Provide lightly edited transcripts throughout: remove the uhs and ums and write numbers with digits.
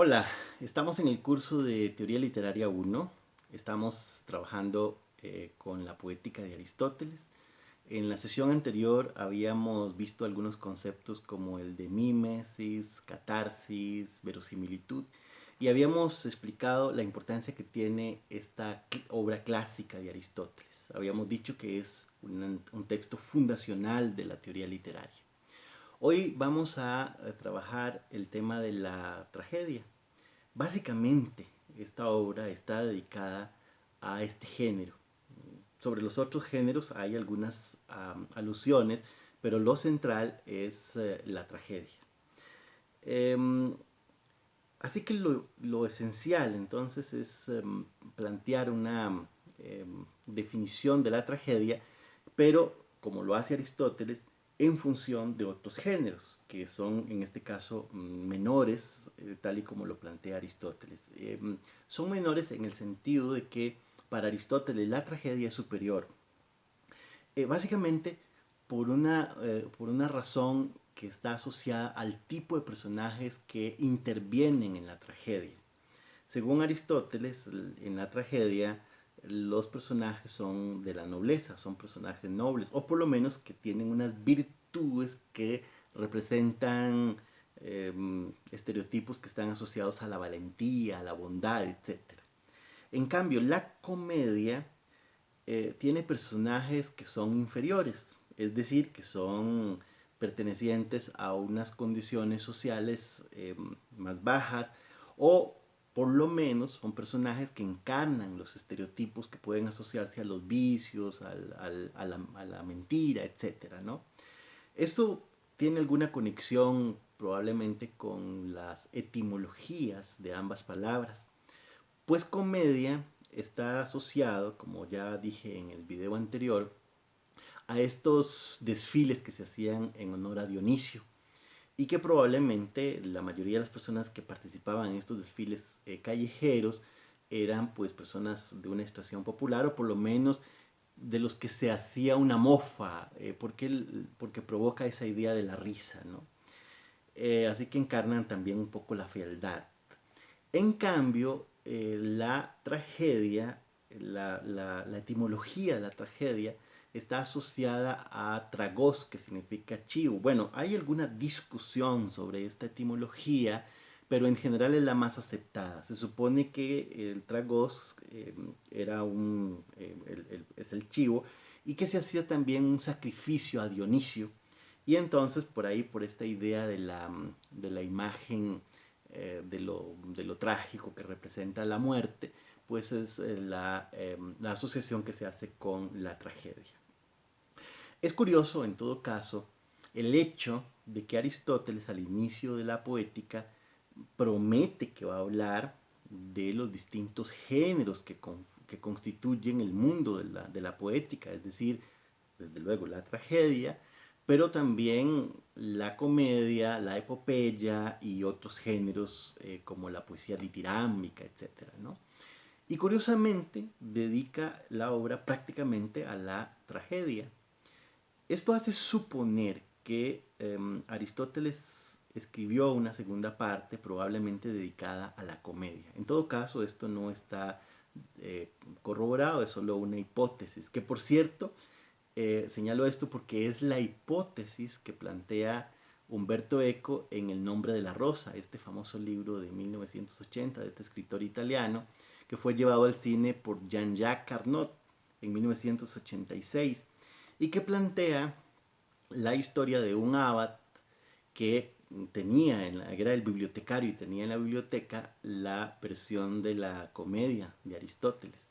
Hola, estamos en el curso de Teoría Literaria 1. Estamos trabajando con la poética de Aristóteles. En la sesión anterior habíamos visto algunos conceptos como el de mímesis, catarsis, verosimilitud, y habíamos explicado la importancia que tiene esta obra clásica de Aristóteles. Habíamos dicho que es un texto fundacional de la teoría literaria. Hoy vamos a trabajar el tema de la tragedia. Básicamente, esta obra está dedicada a este género. Sobre los otros géneros hay algunas alusiones, pero lo central es la tragedia. Em, Así que lo esencial entonces es plantear una definición de la tragedia, pero como lo hace Aristóteles, en función de otros géneros, que son en este caso menores, tal y como lo plantea Aristóteles. Son menores en el sentido de que para Aristóteles la tragedia es superior. Básicamente por una razón que está asociada al tipo de personajes que intervienen en la tragedia. Según Aristóteles, en la tragedia los personajes son de la nobleza, son personajes nobles, o por lo menos que tienen unas virtudes que representan estereotipos que están asociados a la valentía, a la bondad, etc. En cambio, la comedia tiene personajes que son inferiores, es decir, que son pertenecientes a unas condiciones sociales más bajas o por lo menos son personajes que encarnan los estereotipos que pueden asociarse a los vicios, a la mentira, etcétera, ¿no? Esto tiene alguna conexión probablemente con las etimologías de ambas palabras. Pues comedia está asociado, como ya dije en el video anterior, a estos desfiles que se hacían en honor a Dionisio y que probablemente la mayoría de las personas que participaban en estos desfiles callejeros eran pues personas de una estación popular o por lo menos de los que se hacía una mofa, porque provoca esa idea de la risa, ¿no? Así que encarnan también un poco la fealdad. En cambio, la tragedia, la etimología de la tragedia está asociada a tragos, que significa chivo. Bueno, hay alguna discusión sobre esta etimología, pero en general es la más aceptada. Se supone que el tragos era es el chivo y que se hacía también un sacrificio a Dionisio. Y entonces por ahí, por esta idea de la imagen de lo trágico que representa la muerte, pues es la asociación que se hace con la tragedia. Es curioso, en todo caso, el hecho de que Aristóteles al inicio de la poética promete que va a hablar de los distintos géneros que constituyen el mundo de la poética, es decir, desde luego la tragedia, pero también la comedia, la epopeya y otros géneros como la poesía ditirámica, etcétera, ¿no? Y curiosamente dedica la obra prácticamente a la tragedia. Esto hace suponer que Aristóteles escribió una segunda parte probablemente dedicada a la comedia. En todo caso, esto no está corroborado, es solo una hipótesis, que por cierto, señalo esto porque es la hipótesis que plantea Umberto Eco en El nombre de la rosa, este famoso libro de 1980 de este escritor italiano, que fue llevado al cine por Jean-Jacques Carnot en 1986 y que plantea la historia de un abad que tenía, era el bibliotecario y tenía en la biblioteca la versión de la comedia de Aristóteles.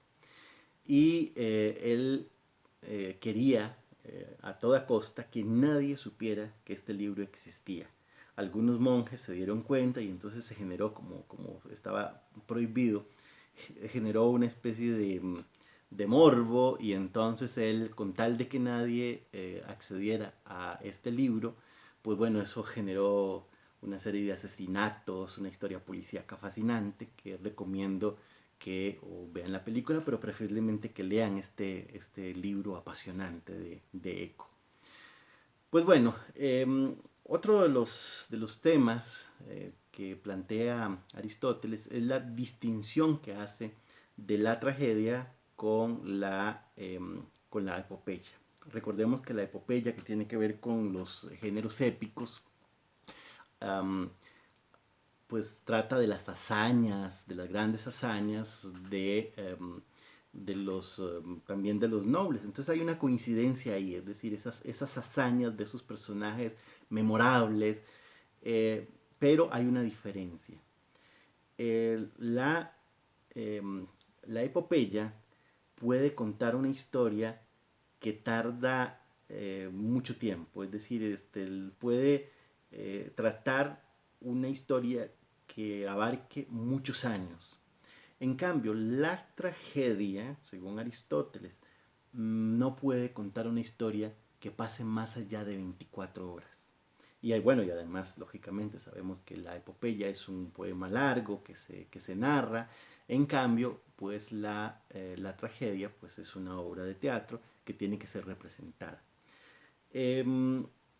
Y él quería a toda costa que nadie supiera que este libro existía. Algunos monjes se dieron cuenta y entonces se generó, como estaba prohibido, generó una especie de morbo y entonces él, con tal de que nadie accediera a este libro, pues bueno, eso generó una serie de asesinatos, una historia policíaca fascinante que recomiendo que o vean la película, pero preferiblemente que lean este libro apasionante de Eco. Pues bueno, otro de los temas que plantea Aristóteles es la distinción que hace de la tragedia con la epopeya. Recordemos que la epopeya, que tiene que ver con los géneros épicos, um, pues trata de las hazañas, de las grandes hazañas también de los nobles. Entonces hay una coincidencia ahí, es decir, esas hazañas de esos personajes memorables, eh, pero hay una diferencia. Eh, la, eh, la epopeya puede contar una historia que tarda mucho tiempo, es decir, puede tratar una historia que abarque muchos años. En cambio, la tragedia, según Aristóteles, no puede contar una historia que pase más allá de 24 horas. Y bueno, y además, lógicamente, sabemos que la epopeya es un poema largo que se narra. En cambio, pues la tragedia pues es una obra de teatro que tiene que ser representada. Eh,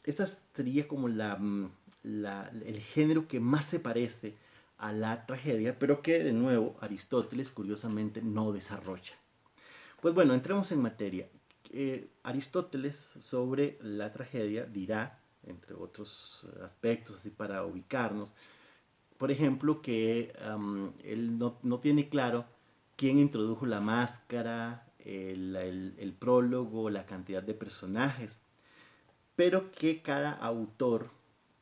Esta sería como el género que más se parece a la tragedia, pero que de nuevo Aristóteles curiosamente no desarrolla. Pues bueno, entremos en materia. Aristóteles sobre la tragedia dirá, entre otros aspectos, así para ubicarnos, por ejemplo, que él no tiene claro quién introdujo la máscara, el prólogo, la cantidad de personajes, pero que cada autor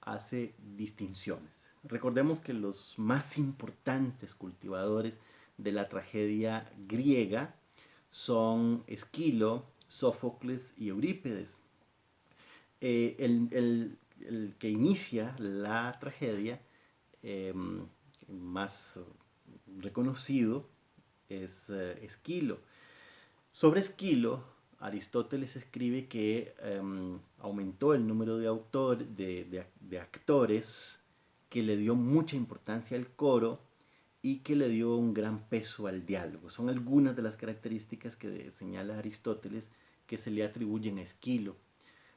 hace distinciones. Recordemos que los más importantes cultivadores de la tragedia griega son Esquilo, Sófocles y Eurípides. El que inicia la tragedia más reconocido es Esquilo. Sobre Esquilo, Aristóteles escribe que aumentó el número de actores, que le dio mucha importancia al coro y que le dio un gran peso al diálogo. Son algunas de las características que señala Aristóteles que se le atribuyen a Esquilo.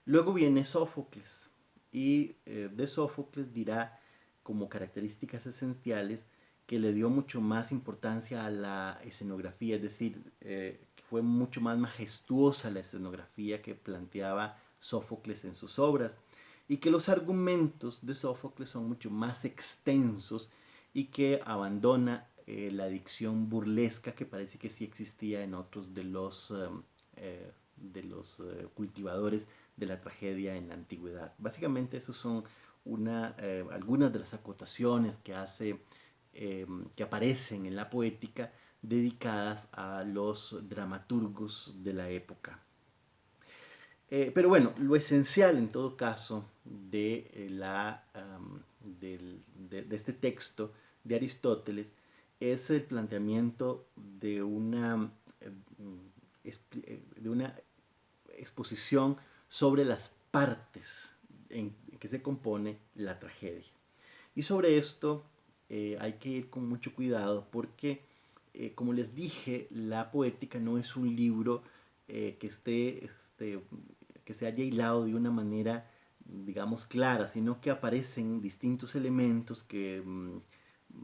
Luego viene Sófocles y de Sófocles dirá como características esenciales que le dio mucho más importancia a la escenografía, es decir, que fue mucho más majestuosa la escenografía que planteaba Sófocles en sus obras y que los argumentos de Sófocles son mucho más extensos y que abandona la dicción burlesca que parece que sí existía en otros de los cultivadores de la tragedia en la antigüedad. Básicamente, esos son algunas de las acotaciones que aparecen en la poética dedicadas a los dramaturgos de la época. Pero bueno, lo esencial en todo caso de este texto de Aristóteles es el planteamiento de una exposición sobre las partes en que se compone la tragedia. Y sobre esto hay que ir con mucho cuidado porque, como les dije, la poética no es un libro que se haya hilado de una manera, digamos, clara, sino que aparecen distintos elementos que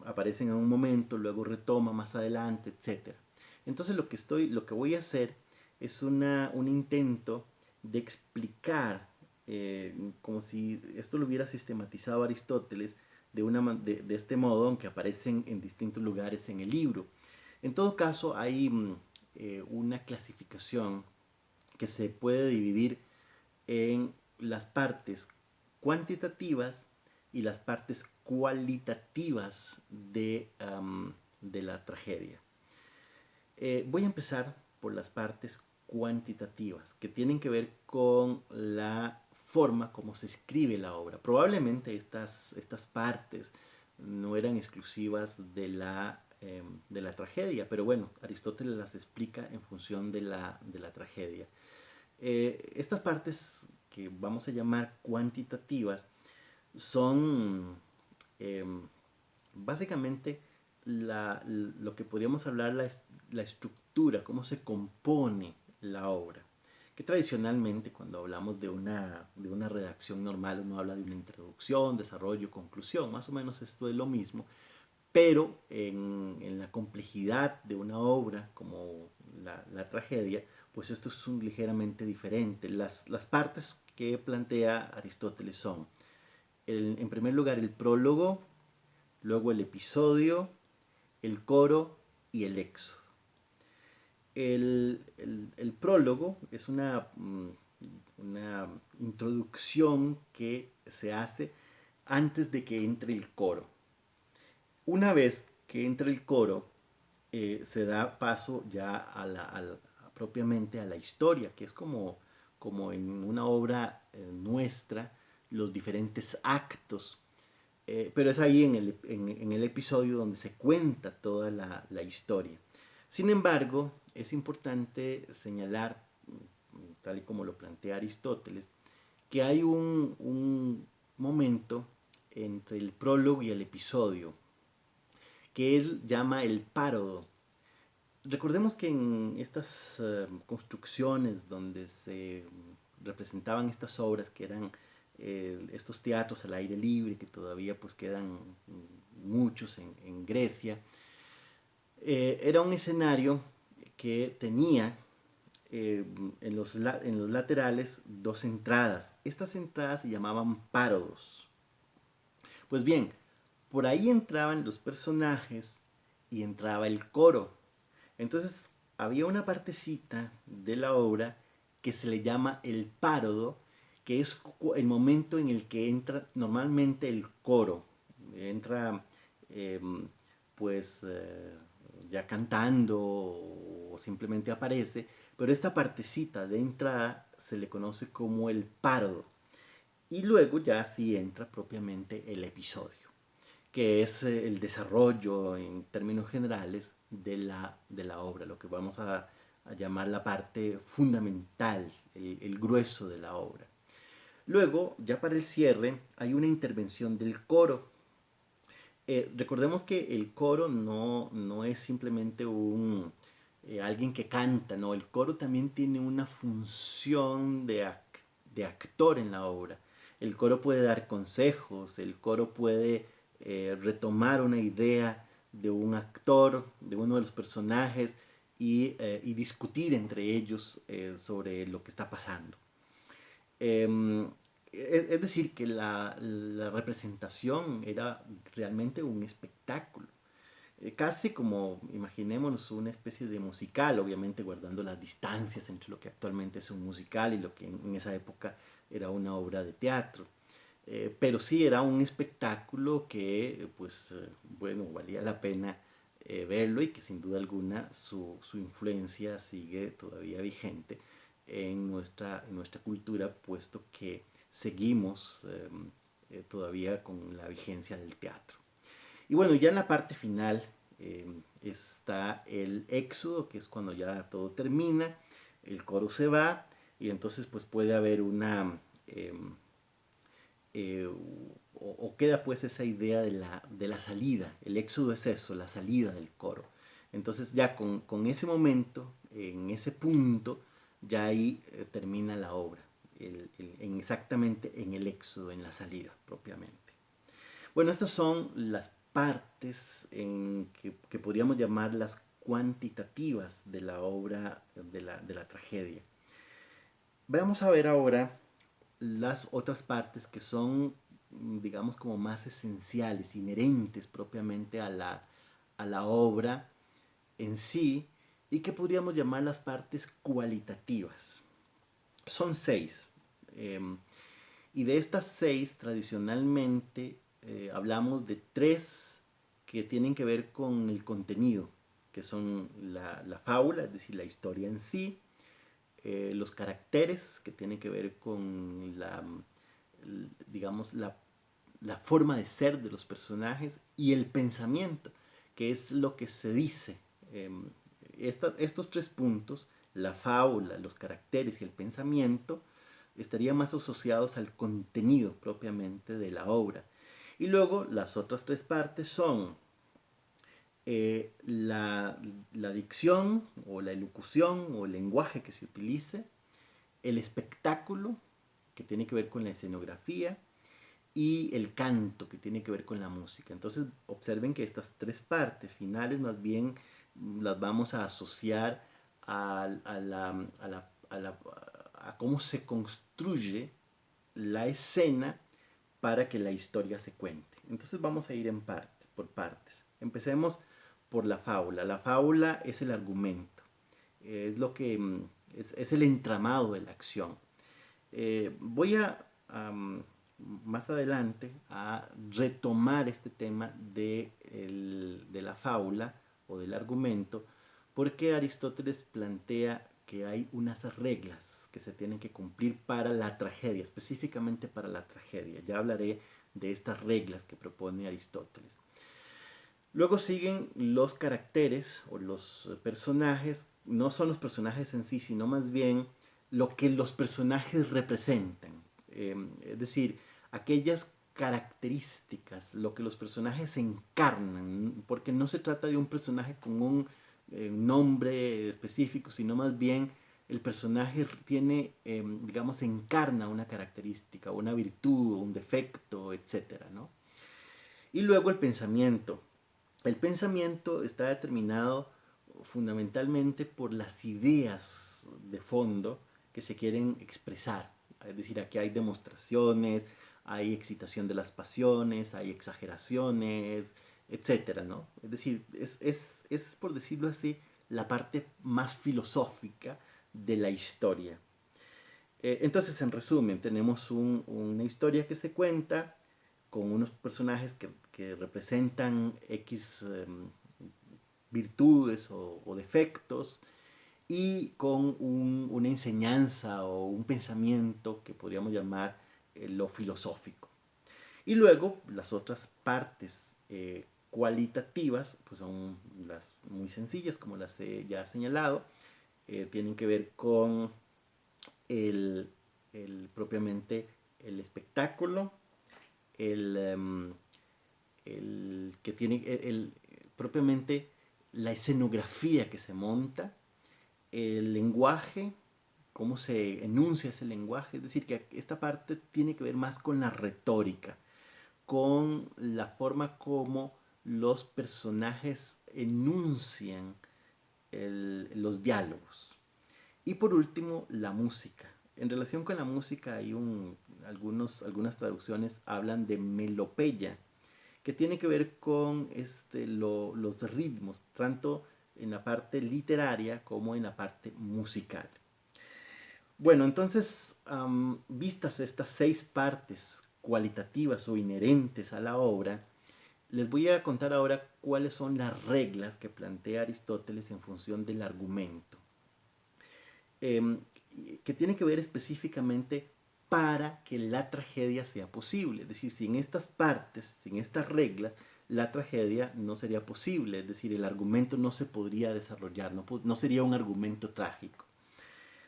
aparecen en un momento, luego retoma más adelante, etc. Entonces lo que voy a hacer es un intento de explicar, como si esto lo hubiera sistematizado Aristóteles de este modo, aunque aparecen en distintos lugares en el libro. En todo caso, hay una clasificación que se puede dividir en las partes cuantitativas y las partes cualitativas de la tragedia. Voy a empezar por las partes cuantitativas, que tienen que ver con la forma como se escribe la obra. Probablemente estas partes no eran exclusivas de la tragedia, pero bueno, Aristóteles las explica en función de la tragedia. Estas partes que vamos a llamar cuantitativas son básicamente lo que podríamos hablar la estructura, cómo se compone la obra, que tradicionalmente cuando hablamos de una redacción normal uno habla de una introducción, desarrollo, conclusión, más o menos esto es lo mismo, pero en la complejidad de una obra como la tragedia, pues esto es ligeramente diferente. Las partes que plantea Aristóteles son, en primer lugar, el prólogo, luego el episodio, el coro y el éxodo. El prólogo es una introducción que se hace antes de que entre el coro. Una vez que entra el coro, se da paso ya propiamente a la historia, que es como en una obra nuestra, los diferentes actos. Pero es ahí en el episodio donde se cuenta toda la historia. Sin embargo, es importante señalar, tal y como lo plantea Aristóteles, que hay un momento entre el prólogo y el episodio que él llama el párodo. Recordemos que en estas construcciones donde se representaban estas obras que eran estos teatros al aire libre, que todavía pues quedan muchos en Grecia, era un escenario que tenía en los laterales dos entradas. Estas entradas se llamaban párodos. Pues bien, por ahí entraban los personajes y entraba el coro. Entonces había una partecita de la obra que se le llama el párodo, que es el momento en el que entra normalmente el coro. Entra eh, pues ya cantando o simplemente aparece, pero esta partecita de entrada se le conoce como el párodo. Y luego ya sí entra propiamente el episodio, que es el desarrollo en términos generales de la obra, lo que vamos a llamar la parte fundamental, el grueso de la obra. Luego, ya para el cierre, hay una intervención del coro. Recordemos que el coro no es simplemente alguien que canta, no, el coro también tiene una función de actor en la obra. El coro puede dar consejos, el coro puede retomar una idea de un actor, de uno de los personajes y discutir entre ellos sobre lo que está pasando. Eh, es decir, que la representación era realmente un espectáculo. Casi como, imaginémonos, una especie de musical, obviamente guardando las distancias entre lo que actualmente es un musical y lo que en esa época era una obra de teatro. Pero sí era un espectáculo que, pues, bueno, valía la pena verlo y que sin duda alguna su influencia sigue todavía vigente en nuestra cultura, puesto que seguimos todavía con la vigencia del teatro. Y bueno, ya en la parte final está el éxodo, que es cuando ya todo termina, el coro se va y entonces pues puede haber eh, o queda pues esa idea de la salida. El éxodo es eso, la salida del coro. Entonces ya con ese momento, en ese punto, ya ahí termina la obra, exactamente en el éxodo, en la salida propiamente. Bueno, estas son las partes que podríamos llamar las cuantitativas de la obra de la tragedia. Vamos a ver ahora las otras partes que son, digamos, como más esenciales, inherentes propiamente a la obra en sí y que podríamos llamar las partes cualitativas. Son seis. eh, y de estas seis, tradicionalmente, hablamos de tres que tienen que ver con el contenido, que son la fábula, es decir, la historia en sí, los caracteres, que tienen que ver con digamos, la forma de ser de los personajes, y el pensamiento, que es lo que se dice. Estos tres puntos, la fábula, los caracteres y el pensamiento, estarían más asociados al contenido propiamente de la obra. Y luego las otras tres partes son la dicción o la elocución o el lenguaje que se utilice, el espectáculo, que tiene que ver con la escenografía, y el canto, que tiene que ver con la música. Entonces observen que estas tres partes finales más bien las vamos a asociar a cómo se construye la escena para que la historia se cuente. Entonces vamos a ir por partes. Empecemos por la fábula. La fábula es el argumento, es lo que es el entramado de la acción. Voy más adelante a retomar este tema de la fábula o del argumento, porque Aristóteles plantea que hay unas reglas que se tienen que cumplir para la tragedia, específicamente para la tragedia. Ya hablaré de estas reglas que propone Aristóteles. Luego siguen los caracteres o los personajes. No son los personajes en sí, sino más bien lo que los personajes representan. Es decir, aquellas características, lo que los personajes encarnan, porque no se trata de un personaje con un nombre específico, sino más bien el personaje tiene, digamos, encarna una característica, una virtud, un defecto, etcétera, ¿no? Y luego el pensamiento. El pensamiento está determinado fundamentalmente por las ideas de fondo que se quieren expresar. Es decir, aquí hay demostraciones, hay excitación de las pasiones, hay exageraciones, etcétera, ¿no? Es decir, es, por decirlo así, la parte más filosófica de la historia. Entonces, en resumen, tenemos una historia que se cuenta con unos personajes que representan X virtudes o defectos y con una enseñanza o un pensamiento que podríamos llamar lo filosófico. Y luego las otras partes cualitativas, pues son las muy sencillas, como las he ya señalado, tienen que ver con el, propiamente el espectáculo, el, que tiene propiamente la escenografía que se monta, el lenguaje, cómo se enuncia ese lenguaje, es decir, que esta parte tiene que ver más con la retórica, con la forma como los personajes enuncian los diálogos. Y por último, la música. En relación con la música hay algunas traducciones hablan de melopeya, que tiene que ver con los ritmos, tanto en la parte literaria como en la parte musical. Bueno, entonces, vistas estas 6 partes cualitativas o inherentes a la obra, les voy a contar ahora cuáles son las reglas que plantea Aristóteles en función del argumento, eh, que tiene que ver específicamente para que la tragedia sea posible. Es decir, sin estas partes, sin estas reglas, la tragedia no sería posible. Es decir, el argumento no se podría desarrollar, no sería un argumento trágico.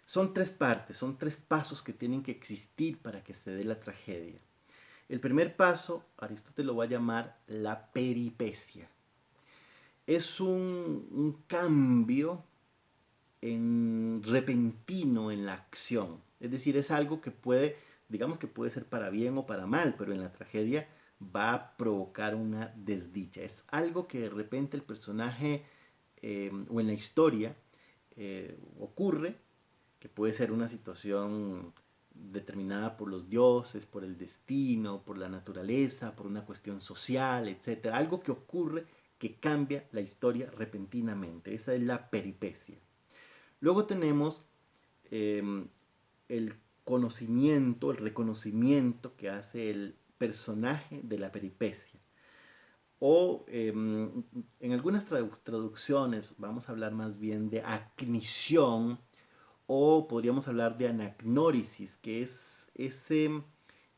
Son 3 partes, son 3 pasos que tienen que existir para que se dé la tragedia. El primer paso, Aristóteles lo va a llamar la peripecia. Es un cambio repentino en la acción. Es decir, es algo que digamos que puede ser para bien o para mal, pero en la tragedia va a provocar una desdicha. Es algo que de repente el personaje o en la historia ocurre, que puede ser una situación determinada por los dioses, por el destino, por la naturaleza, por una cuestión social, etc. Algo que ocurre que cambia la historia repentinamente. Esa es la peripecia. Luego tenemos el conocimiento, el reconocimiento que hace el personaje de la peripecia. O en algunas traducciones vamos a hablar más bien de acnición, o podríamos hablar de anagnórisis, que es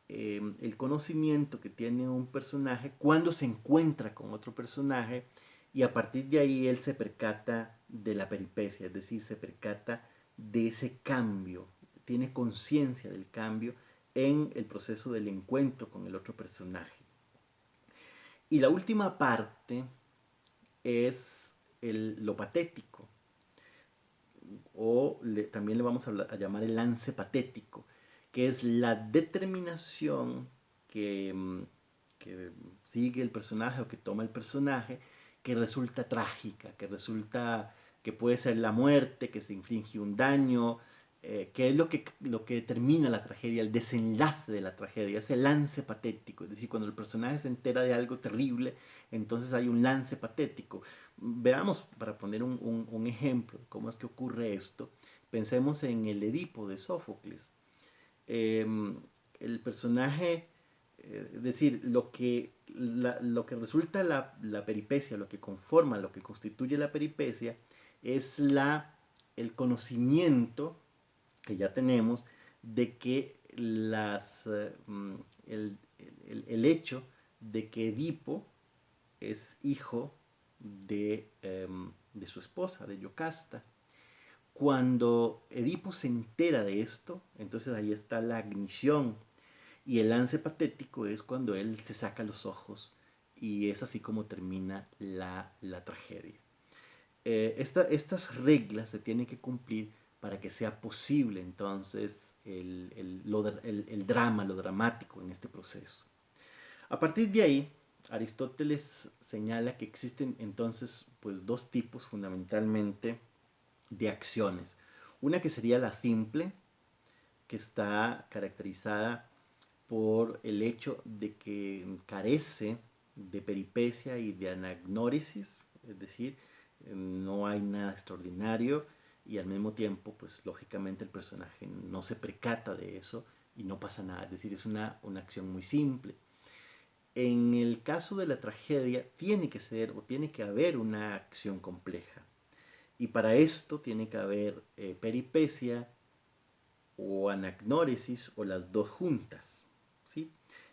el conocimiento que tiene un personaje cuando se encuentra con otro personaje y a partir de ahí él se percata de la peripecia, es decir, se percata de ese cambio, tiene conciencia del cambio en el proceso del encuentro con el otro personaje. Y la última parte es lo patético, también le vamos a llamar el lance patético, que es la determinación que sigue el personaje o que toma el personaje, que resulta trágica, que puede ser la muerte, que se inflige un daño, que es lo que determina la tragedia, el desenlace de la tragedia, ese lance patético. Es decir, cuando el personaje se entera de algo terrible, entonces hay un lance patético. Veamos, para poner un ejemplo de cómo es que ocurre esto, pensemos en el Edipo de Sófocles. Eh, el personaje, es decir, lo que resulta la peripecia, lo que conforma, lo que constituye la peripecia, es el conocimiento que ya tenemos de que el hecho de que Edipo es hijo de su esposa, de Yocasta. Cuando Edipo se entera de esto, entonces ahí está la ignición. Y el lance patético es cuando él se saca los ojos y es así como termina la tragedia. Estas reglas se tienen que cumplir para que sea posible entonces el drama, lo dramático en este proceso. A partir de ahí, Aristóteles señala que existen entonces pues dos tipos fundamentalmente de acciones. Una que sería la simple, que está caracterizada por el hecho de que carece de peripecia y de anagnórisis, es decir, no hay nada extraordinario y al mismo tiempo, pues lógicamente el personaje no se percata de eso y no pasa nada, es decir, es una acción muy simple. En el caso de la tragedia tiene que ser o tiene que haber una acción compleja y para esto tiene que haber peripecia o anagnórisis o las dos juntas, ¿sí?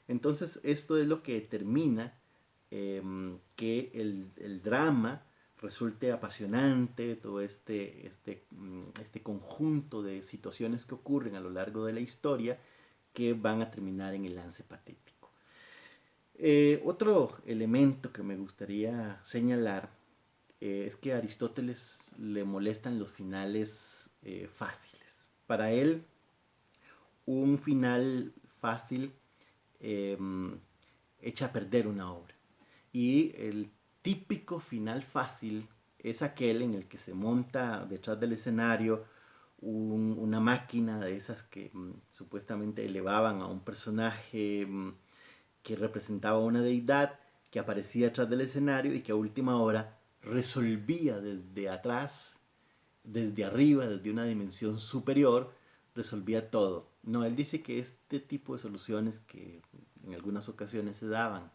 Entonces esto es lo que determina que el drama resulte apasionante, todo este conjunto de situaciones que ocurren a lo largo de la historia que van a terminar en el lance patético. Otro elemento que me gustaría señalar es que a Aristóteles le molestan los finales fáciles. Para él, un final fácil eh, echa a perder una obra. Y el típico final fácil es aquel en el que se monta detrás del escenario una máquina de esas que supuestamente elevaban a un personaje que representaba una deidad que aparecía detrás del escenario y que a última hora resolvía desde atrás, desde arriba, desde una dimensión superior, resolvía todo. No, él dice que este tipo de soluciones que en algunas ocasiones le daban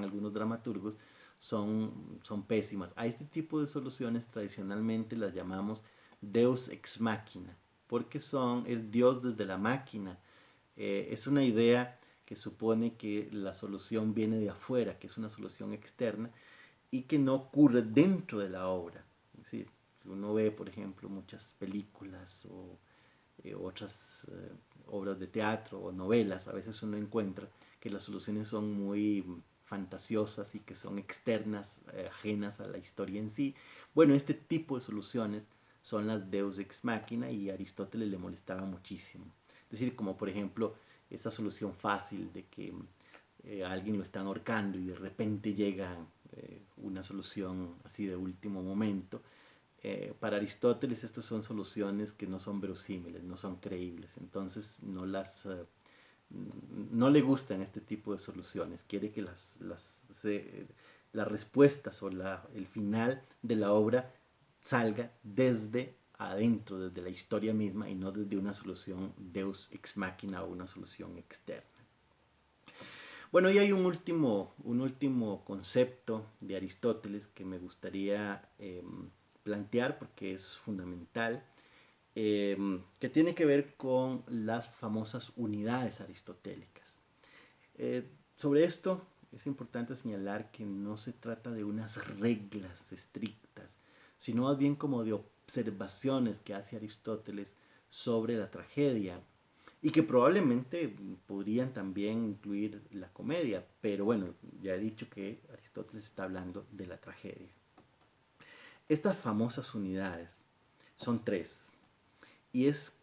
algunos dramaturgos, son pésimas. A este tipo de soluciones tradicionalmente las llamamos Deus ex machina, porque es Dios desde la máquina. Es una idea que supone que la solución viene de afuera, que es una solución externa y que no ocurre dentro de la obra. Es decir, si uno ve, por ejemplo, muchas películas o otras obras de teatro o novelas, a veces uno encuentra que las soluciones son muy fantasiosas y que son externas, ajenas a la historia en sí. Bueno, este tipo de soluciones son las Deus ex machina y a Aristóteles le molestaba muchísimo. Es decir, como por ejemplo esa solución fácil de que a alguien lo están ahorcando y de repente llega una solución así de último momento. Para Aristóteles estas son soluciones que no son verosímiles, no son creíbles, entonces no le gustan este tipo de soluciones, quiere que las respuestas o el final de la obra salga desde adentro, desde la historia misma y no desde una solución Deus ex machina o una solución externa. Bueno, y hay un último concepto de Aristóteles que me gustaría plantear porque es fundamental, que tiene que ver con las famosas unidades aristotélicas. Sobre esto es importante señalar que no se trata de unas reglas estrictas, sino más bien como de observaciones que hace Aristóteles sobre la tragedia y que probablemente podrían también incluir la comedia, pero bueno, ya he dicho que Aristóteles está hablando de la tragedia. Estas famosas unidades son tres. y es,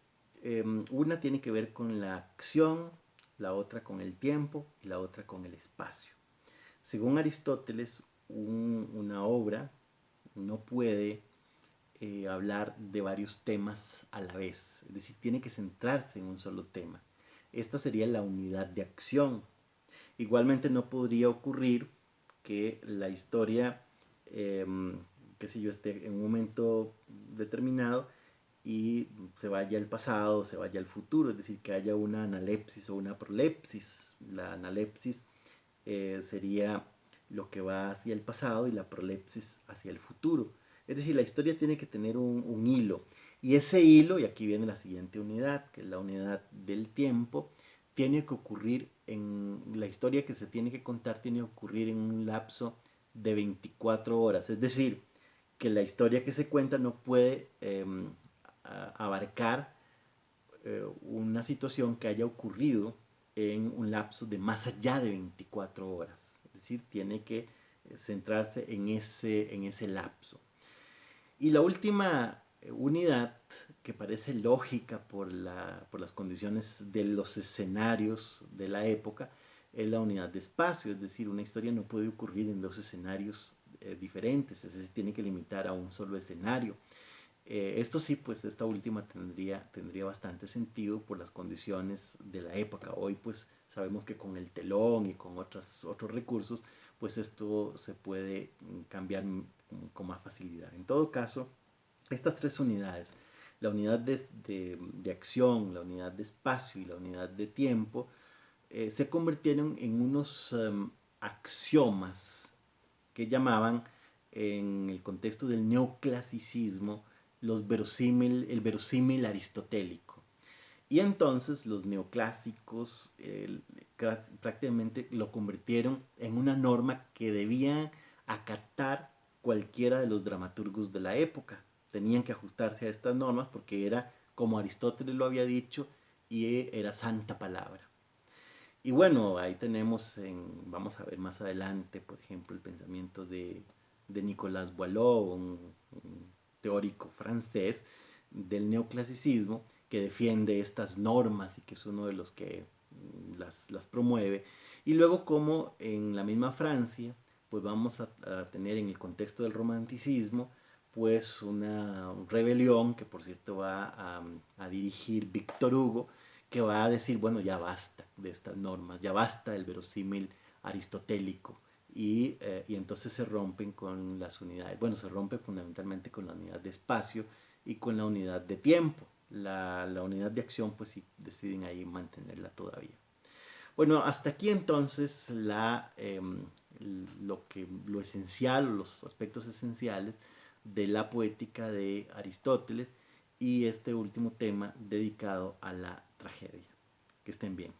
una tiene que ver con la acción, la otra con el tiempo y la otra con el espacio. Según Aristóteles, una obra no puede hablar de varios temas a la vez, es decir, tiene que centrarse en un solo tema. Esta sería la unidad de acción. Igualmente no podría ocurrir que la historia, eh, qué sé yo, esté en un momento determinado y se vaya al pasado, se vaya al futuro, es decir, que haya una analepsis o una prolepsis. La analepsis sería lo que va hacia el pasado y la prolepsis hacia el futuro. Es decir, la historia tiene que tener un hilo. Y ese hilo, y aquí viene la siguiente unidad, que es la unidad del tiempo, tiene que ocurrir en la historia que se tiene que contar, tiene que ocurrir en un lapso de 24 horas. Es decir, que la historia que se cuenta no puede abarcar una situación que haya ocurrido en un lapso de más allá de 24 horas. Es decir, tiene que centrarse en ese lapso. Y la última unidad, que parece lógica por las condiciones de los escenarios de la época, es la unidad de espacio. Es decir, una historia no puede ocurrir en dos escenarios diferentes, es decir, tiene que limitar a un solo escenario. Esto sí, pues esta última tendría bastante sentido por las condiciones de la época. Hoy pues sabemos que con el telón y con otros recursos, pues esto se puede cambiar con más facilidad. En todo caso, estas tres unidades, la unidad de acción, la unidad de espacio y la unidad de tiempo, se convirtieron en unos axiomas que llamaban en el contexto del neoclasicismo el verosímil aristotélico. Y entonces los neoclásicos prácticamente lo convirtieron en una norma que debían acatar cualquiera de los dramaturgos de la época. Tenían que ajustarse a estas normas porque era como Aristóteles lo había dicho y era santa palabra. Y bueno, ahí tenemos, vamos a ver más adelante, por ejemplo, el pensamiento de Nicolas Boileau, un teórico francés del neoclasicismo, que defiende estas normas y que es uno de los que las promueve. Y luego como en la misma Francia, pues vamos a tener en el contexto del romanticismo, pues una rebelión que por cierto va a dirigir Víctor Hugo, que va a decir, bueno, ya basta de estas normas, ya basta del verosímil aristotélico. Y entonces se rompen con las unidades, bueno, se rompe fundamentalmente con la unidad de espacio y con la unidad de tiempo. La unidad de acción, pues sí, deciden ahí mantenerla todavía. Bueno, hasta aquí entonces lo esencial, los aspectos esenciales de la poética de Aristóteles y este último tema dedicado a la tragedia. Que estén bien.